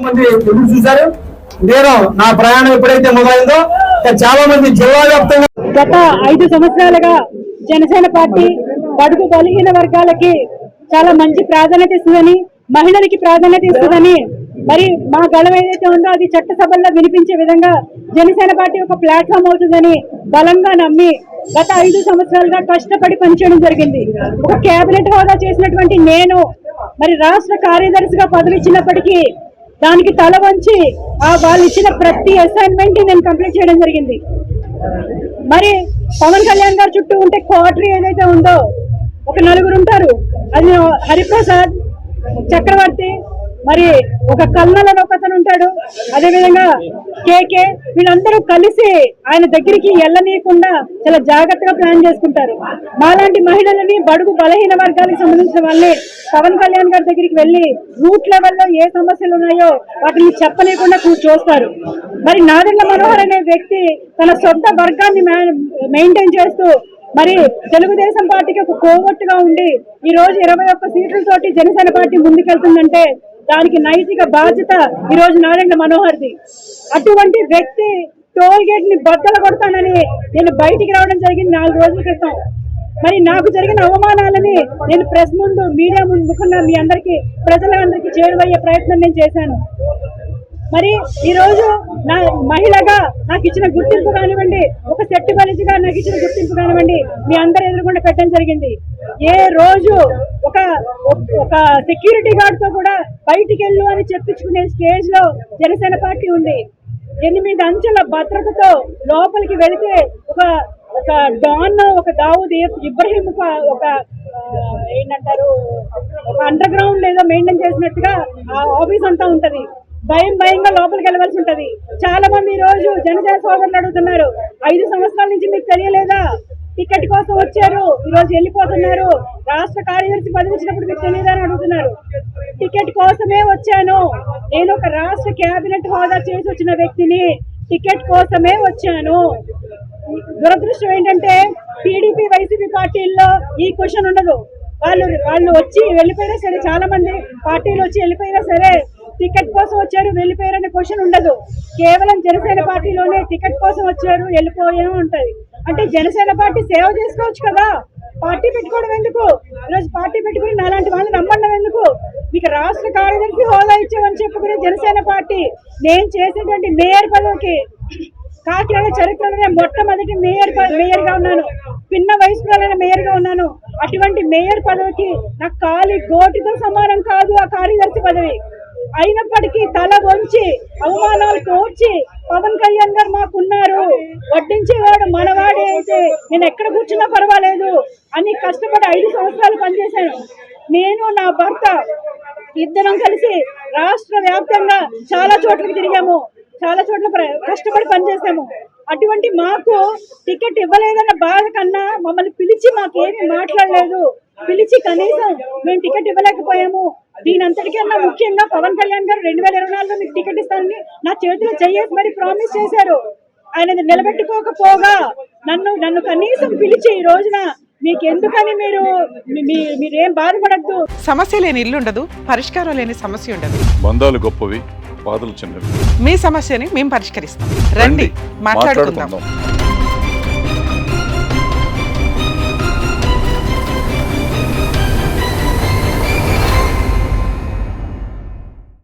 మంది ఎదురు చూశారు. నేను నా ప్రయాణం ఎప్పుడైతే మొదలైందో చాలా మంది జిల్లా వ్యాప్తంగా గత 5 సంవత్సరాలుగా జనసేన పార్టీ బడుగు బలహీన వర్గాలకి చాలా మంచి ప్రాధాన్యత ఇస్తుందని, మహిళలకి ప్రాధాన్యత ఇస్తుందని, మరి మా గళం ఏదైతే ఉందో అది చట్టసభల్లో వినిపించే విధంగా జనసేన పార్టీ ఒక ప్లాట్ఫామ్ అవుతుందని బలంగా నమ్మి గత 5 సంవత్సరాలుగా కష్టపడి పనిచేయడం జరిగింది. ఒక కేబినెట్ హోదా చేసినటువంటి నేను మరి రాష్ట్ర కార్యదర్శిగా పదవి ఇచ్చినప్పటికీ దానికి తల వంచి వాళ్ళు ఇచ్చిన ప్రతి అసైన్మెంట్ నేను కంప్లీట్ చేయడం జరిగింది. మరి పవన్ కళ్యాణ్ గారు చుట్టూ ఉంటే క్వార్టరీ ఏదైతే ఉందో ఒక 4 ఉంటారు. అది హరిప్రసాద్, చక్రవర్తి, మరి ఒక కల్నల్ అని ఒకతను ఉంటాడు, అదేవిధంగా కేకే, వీళ్ళందరూ కలిసి ఆయన దగ్గరికి వెళ్ళనీయకుండా చాలా జాగ్రత్తగా ప్లాన్ చేసుకుంటారు. మాలాంటి మహిళలని బడుగు బలహీన వర్గాలకు సంబంధించిన వాళ్ళని పవన్ కళ్యాణ్ గారి దగ్గరికి వెళ్ళి రూట్ లెవెల్లో ఏ సమస్యలు ఉన్నాయో వాటిని చెప్పనీయకుండా చూస్తారు. మరి నాదెండ్ల మనోహర్ అనే వ్యక్తి తన సొంత వర్గాన్ని మెయింటైన్ చేస్తూ మరి తెలుగుదేశం పార్టీకి ఒక కోవట్టుగా ఉండి ఈ రోజు 21 సీట్లతోటి జనసేన పార్టీ ముందుకెళ్తుందంటే దానికి నైతిక బాధ్యత ఈ రోజు నాదెండ్ల మనోహర్ది. అటువంటి వ్యక్తి టోల్ గేట్ ని బద్దలు కొడతానని నేను బయటికి రావడం జరిగింది 4 రోజుల క్రితం. మరి నాకు జరిగిన అవమానాలని నేను ప్రెస్ ముందు, మీడియా ముందు ముఖంగా మీ అందరికీ, ప్రజలందరికీ చేరువయ్యే ప్రయత్నం నేను చేశాను. మరి ఈ రోజు నా మహిళగా నాకు ఇచ్చిన గుర్తింపు కానివ్వండి, ఒక సెట్ మనిషిగా నాకు ఇచ్చిన గుర్తింపు కానివ్వండి, మీ అందరూ ఎదురుకుండా పెట్టడం జరిగింది. ఏ రోజు ఒక సెక్యూరిటీ గార్డ్ తో కూడా బయటికి వెళ్ళు అని చెప్పించుకునే స్టేజ్ లో జనసేన పార్టీ ఉంది. 8 అంచెల భద్రతతో లోపలికి వెళితే ఒక డాన్, ఒక దావూద్ ఇబ్రహీం, ఒక ఏంటంటారు, ఒక అండర్ గ్రౌండ్ ఏదో మెయింటైన్ చేసినట్టుగా ఆ ఆఫీస్ అంతా ఉంటది. భయంగా లోపలికి వెళ్ళవలసి ఉంటది. చాలా మంది ఈ రోజు జనసేన సోదరులు అడుగుతున్నారు, 5 సంవత్సరాల నుంచి మీకు తెలియలేదా? టికెట్ కోసం వచ్చారు, ఈ రోజు వెళ్ళిపోతున్నారు. రాష్ట్ర కార్యదర్శి పదవి ఇచ్చినప్పుడు మీకు తెలియదా అని అడుగుతున్నారు. టికెట్ కోసమే వచ్చాను. నేను ఒక రాష్ట్ర కేబినెట్ హోదా చేసి వచ్చిన వ్యక్తిని, టికెట్ కోసమే వచ్చాను. దురదృష్టం ఏంటంటే టీడీపీ, వైసీపీ పార్టీల్లో ఈ క్వశ్చన్ ఉండదు. వాళ్ళు వచ్చి వెళ్ళిపోయినా సరే, చాలా మంది పార్టీలు వచ్చి వెళ్ళిపోయినా సరే టికెట్ కోసం వచ్చారు వెళ్ళిపోయారనే క్వశ్చన్ ఉండదు. కేవలం జనసేన పార్టీలోనే టికెట్ కోసం వచ్చారు వెళ్ళిపోయాను ఉంటది. అంటే జనసేన పార్టీ సేవ చేసుకోవచ్చు కదా, పార్టీ పెట్టుకోవడం ఎందుకు? ఈరోజు పార్టీ పెట్టుకుని నాలాంటి వాళ్ళని నమ్మడం ఎందుకు? మీకు రాష్ట్ర కార్యదర్శి హోదా ఇచ్చామని చెప్పుకునే జనసేన పార్టీ నేను చేసేటువంటి మేయర్ పదవికి కాకినాడ చరిత్రలోనే మొట్టమొదటి మేయర్గా ఉన్నాను. పిన్న వయసులోనే మేయర్గా ఉన్నాను. అటువంటి మేయర్ పదవికి నాకు కాలి గోటితో సమానం కాదు ఆ కార్యదర్శి పదవి. అయినప్పటికీ తల వంచి అవమానాలు కోర్చి పవన్ కళ్యాణ్ గారు మాకున్నారు, వడ్డించేవాడు మనవాడే, అయితే నేను ఎక్కడ కూర్చున్నా పర్వాలేదు అని కష్టపడి 5 సంవత్సరాలు పనిచేశాను. నేను, నా భర్త ఇద్దరం కలిసి రాష్ట్ర వ్యాప్తంగా చాలా చోట్లకి తిరిగాము, చాలా చోట్ల కష్టపడి పనిచేసాము. అటువంటి మాకు టికెట్ ఇవ్వలేదన్న బాధ కన్నా మమ్మల్ని పిలిచి మాకేమీ మాట్లాడలేదు. పిలిచి కనీసం మేము టికెట్ ఇవ్వలేకపోయాము, దీనంతటికన్నా ముఖ్యంగా పవన్ కళ్యాణ్ గారు 2024లో మీకు టికెట్ ఇస్తానని నా చేతిలో చెయ్యేసి మరి ప్రామిస్ చేశారు. ఆయన నిలబెట్టుకోకపోగా నన్ను కనీసం పిలిచి ఈ రోజున మీకు ఎందుకని మీరేం బాధపడద్దు. సమస్య లేని ఇల్లు ఉండదు, పరిష్కారం లేని సమస్య ఉండదు. బంధాలు గొప్పవి, బాధలు చిన్నవి. మీ సమస్యని మేము పరిష్కరిస్తాం. రండి, మాట్లాడుకుందాం.